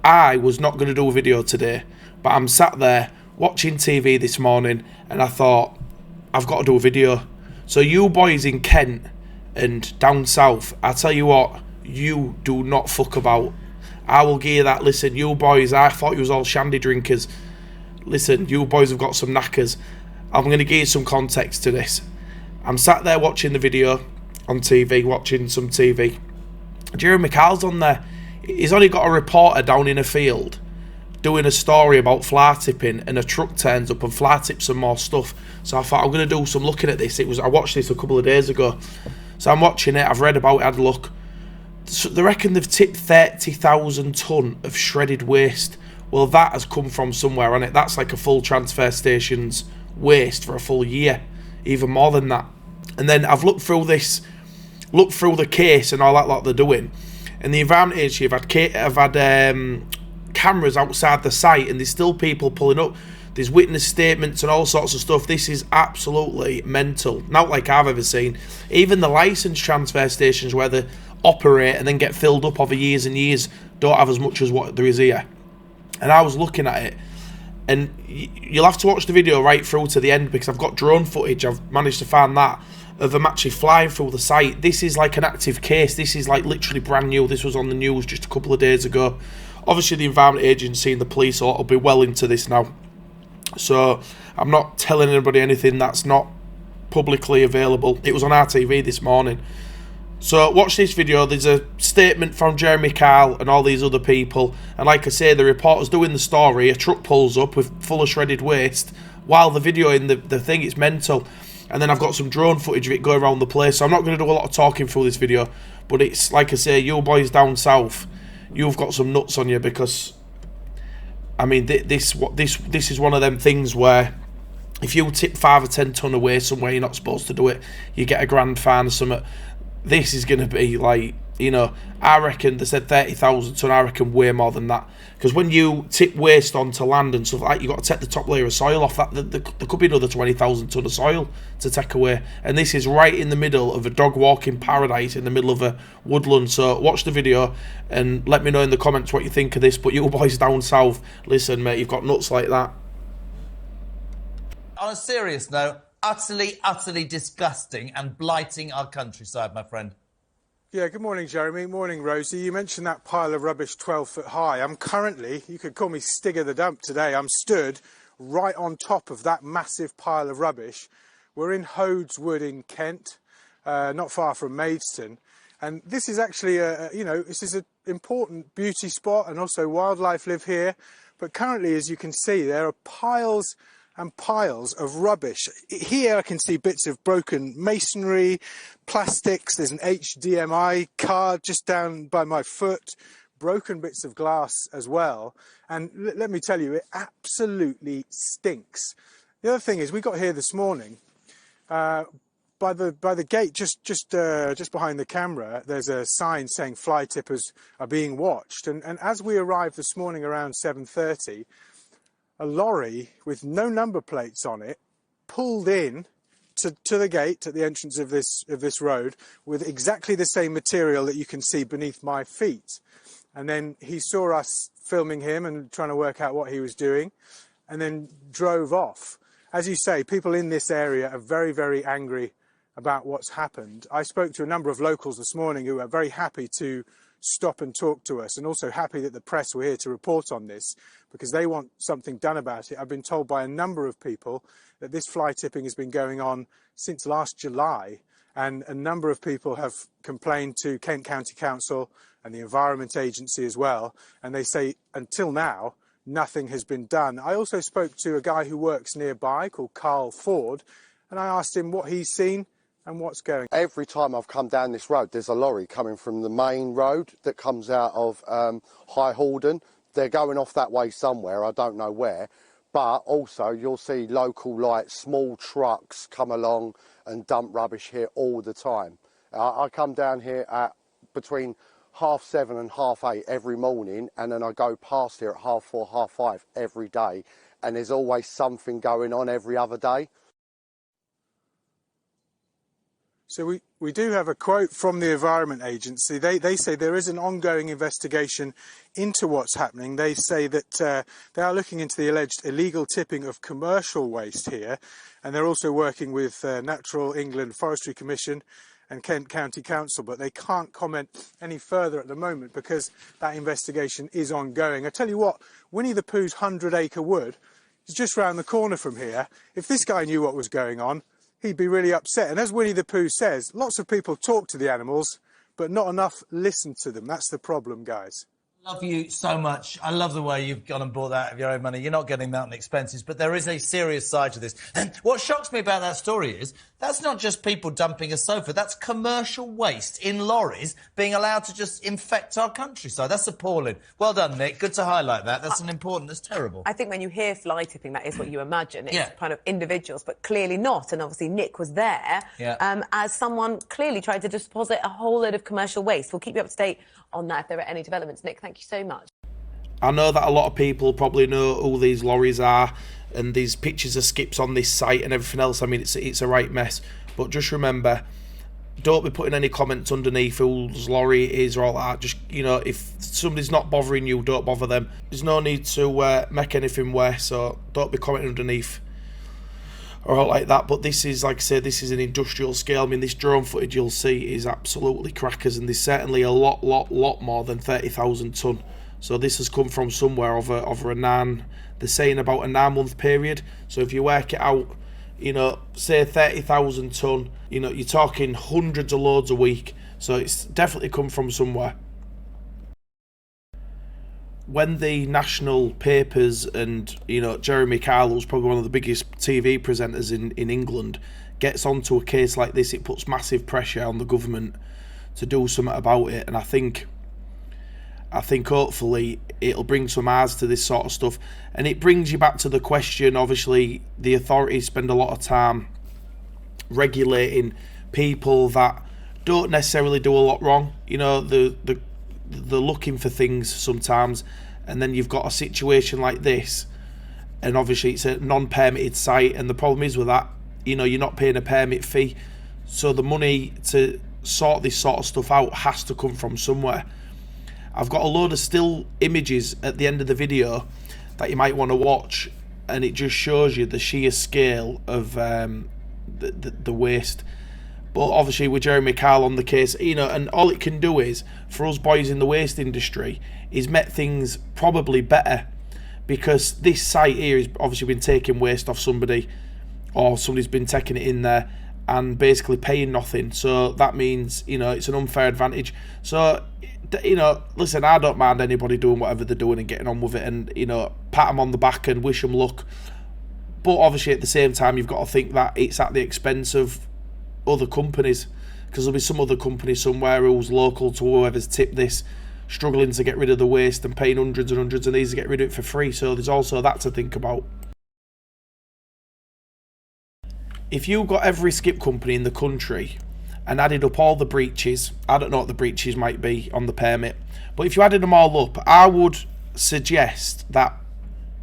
I was not going to do a video today, but I'm sat there watching TV this morning and I thought, I've got to do a video. So you boys in Kent and down south, I tell you what, you do not fuck about. I will give you that. Listen, you boys, I thought you was all shandy drinkers. Listen, you boys have got some knackers. I'm going to give you some context to this. I'm sat there watching the video on TV, watching some TV. Jeremy Carl's on there. He's only got a reporter down in a field doing a story about fly tipping, and a truck turns up and fly tips some more stuff. So I thought I'm going to do some looking at this. I watched this a couple of days ago. So I'm watching it. I've read about it, had a look. So they reckon they've tipped 30,000 tonne of shredded waste. Well, that has come from somewhere on it. That's like a full transfer station's waste for a full year, even more than that. And then I've looked through the case and all that lot they're doing. And the Environment Agency have had cameras outside the site, and there's still people pulling up. There's witness statements and all sorts of stuff. This is absolutely mental. Not like I've ever seen. Even the licensed transfer stations where they operate and then get filled up over years and years don't have as much as what there is here. And I was looking at it, and you'll have to watch the video right through to the end because I've got drone footage. I've managed to find that of them actually flying through the site. This is like an active case. This is like literally brand new. This was on the news just a couple of days ago. Obviously the Environment Agency and the police will be well into this now. So I'm not telling anybody anything that's not publicly available. It was on RTV this morning. So watch this video. There's a statement from Jeremy Kyle and all these other people. And like I say, the reporter's doing the story. A truck pulls up with full of shredded waste while the video in the thing, it's mental. And then I've got some drone footage of it going around the place. So I'm not going to do a lot of talking through this video. But it's, like I say, you boys down south, you've got some nuts on you because, I mean, this is one of them things where if you tip 5 or 10 tonne away somewhere you're not supposed to do it, you get a grand fine or something. This is going to be like, you know, I reckon they said 30,000 tonne, I reckon way more than that. Because when you tip waste onto land and stuff like that, you've got to take the top layer of soil off that. There could be another 20,000 tonne of soil to take away. And this is right in the middle of a dog walking paradise in the middle of a woodland. So watch the video and let me know in the comments what you think of this. But you boys down south, listen, mate, you've got nuts like that. On a serious note, utterly disgusting and blighting our countryside, my friend. Yeah, good morning, Jeremy. Morning, Rosie. You mentioned that pile of rubbish 12 foot high. I'm currently, you could call me Stigger the Dump today, I'm stood right on top of that massive pile of rubbish. We're in Hodes Wood in Kent, not far from Maidstone. And this is actually, this is an important beauty spot, and also wildlife live here. But currently, as you can see, there are piles and piles of rubbish. Here I can see bits of broken masonry, plastics, there's an HDMI card just down by my foot, broken bits of glass as well. And let me tell you, it absolutely stinks. The other thing is, we got here this morning, by the gate just behind the camera, there's a sign saying fly tippers are being watched. And as we arrived this morning around 7:30, a lorry with no number plates on it pulled in to the gate at the entrance of this road with exactly the same material that you can see beneath my feet. And then he saw us filming him and trying to work out what he was doing, and then drove off. As you say, people in this area are very, very angry about what's happened. I spoke to a number of locals this morning who are very happy to stop and talk to us, and also happy that the press were here to report on this because they want something done about it. I've been told by a number of people that this fly tipping has been going on since last July, and a number of people have complained to Kent County Council and the Environment Agency as well, and they say until now nothing has been done. I also spoke to a guy who works nearby called Carl Ford, and I asked him what he's seen and what's going on. Every time I've come down this road, there's a lorry coming from the main road that comes out of High Haldon. They're going off that way somewhere, I don't know where. But also you'll see local, like, small trucks come along and dump rubbish here all the time. I come down here at between 7:30 and 8:30 every morning, and then I go past here at 4:30, 5:30 every day. And there's always something going on every other day. So we do have a quote from the Environment Agency. They say there is an ongoing investigation into what's happening. They say that they are looking into the alleged illegal tipping of commercial waste here, and they're also working with Natural England Forestry Commission and Kent County Council, but they can't comment any further at the moment because that investigation is ongoing. I tell you what, Winnie the Pooh's 100-acre wood is just round the corner from here. If this guy knew what was going on, he'd be really upset. And as Winnie the Pooh says, lots of people talk to the animals, but not enough listen to them. That's the problem, guys. Love you so much. I love the way you've gone and bought that out of your own money. You're not getting that on expenses, but there is a serious side to this. And what shocks me about that story is that's not just people dumping a sofa. That's commercial waste in lorries being allowed to just infect our countryside. That's appalling. Well done, Nick. Good to highlight that. That's that's terrible. I think when you hear fly tipping, that is what you imagine. It's kind of individuals, but clearly not. And obviously Nick was there as someone clearly tried to deposit a whole load of commercial waste. We'll keep you up to date on that if there are any developments. Nick, thank you so much. I know that a lot of people probably know who these lorries are and these pictures of skips on this site and everything else. I mean, it's a right mess. But just remember, don't be putting any comments underneath whose lorry it is or all that. Just, you know, if somebody's not bothering you, don't bother them. There's no need to make anything worse, so don't be commenting underneath or all like that. But this is, like I said, this is an industrial scale. I mean, this drone footage you'll see is absolutely crackers, and there's certainly a lot more than 30,000 tonne. So this has come from somewhere over they're saying about a 9-month period. So if you work it out, you know, say 30,000 tonne, you know, you're talking hundreds of loads a week. So it's definitely come from somewhere. When the national papers and, you know, Jeremy Kyle, who's probably one of the biggest TV presenters in England, gets onto a case like this, it puts massive pressure on the government to do something about it. And I think hopefully it'll bring some eyes to this sort of stuff. And it brings you back to the question, obviously, the authorities spend a lot of time regulating people that don't necessarily do a lot wrong. You know, they're looking for things sometimes, and then you've got a situation like this, and obviously it's a non-permitted site, and the problem is with that, you know, you're not paying a permit fee, so the money to sort this sort of stuff out has to come from somewhere. I've got a load of still images at the end of the video that you might want to watch, and it just shows you the sheer scale of the waste. But obviously with Jeremy Kyle on the case, you know, and all it can do is, for us boys in the waste industry, is make things probably better, because this site here has obviously been taking waste off somebody, or somebody's been taking it in there and basically paying nothing. So that means, you know, it's an unfair advantage. So, you know, listen, I don't mind anybody doing whatever they're doing and getting on with it, and, you know, pat them on the back and wish them luck. But obviously at the same time, you've got to think that it's at the expense of other companies, because there'll be some other company somewhere who's local to whoever's tipped this, struggling to get rid of the waste and paying hundreds and hundreds of these to get rid of it for free. So there's also that to think about. If you got every skip company in the country and added up all the breaches, I don't know what the breaches might be on the permit, but if you added them all up, I would suggest that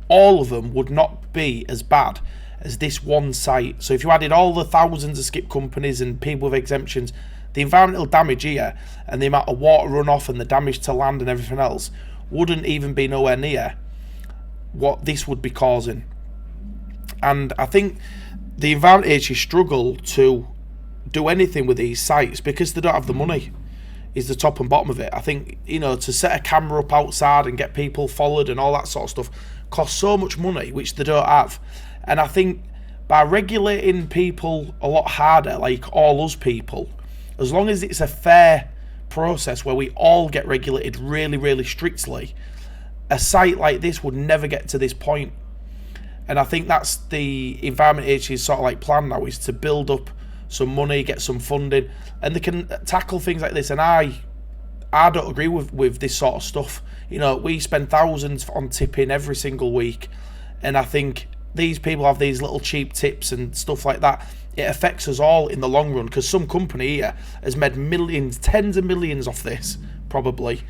all of them would not be as bad as this one site. So if you added all the thousands of skip companies and people with exemptions, the environmental damage here and the amount of water runoff and the damage to land and everything else wouldn't even be nowhere near what this would be causing. And I think the Environment Agency struggle to do anything with these sites because they don't have the money, is the top and bottom of it. I think, you know, to set a camera up outside and get people followed and all that sort of stuff costs so much money, which they don't have. And I think by regulating people a lot harder, like all us people, as long as it's a fair process where we all get regulated really, really strictly, a site like this would never get to this point. And I think that's the Environment Agency's sort of like plan now, is to build up some money, get some funding, and they can tackle things like this. And I don't agree with this sort of stuff. You know, we spend thousands on tipping every single week, and I think these people have these little cheap tips and stuff like that. It affects us all in the long run, because some company here has made millions, tens of millions off this, probably,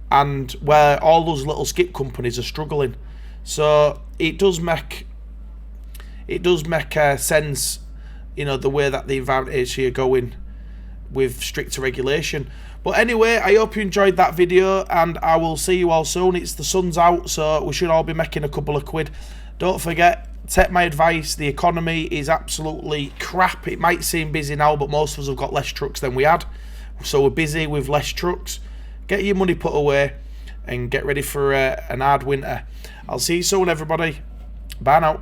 and where all those little skip companies are struggling. So it does make sense, you know, the way that the Environment Agency are going. with stricter regulation. But anyway, I hope you enjoyed that video, and I will see you all soon. It's the sun's out, so we should all be making a couple of quid. Don't forget, take my advice, the economy is absolutely crap. It might seem busy now, but most of us have got less trucks than we had, so we're busy with less trucks. Get your money put away and get ready for an hard winter. I'll see you soon, everybody. Bye now.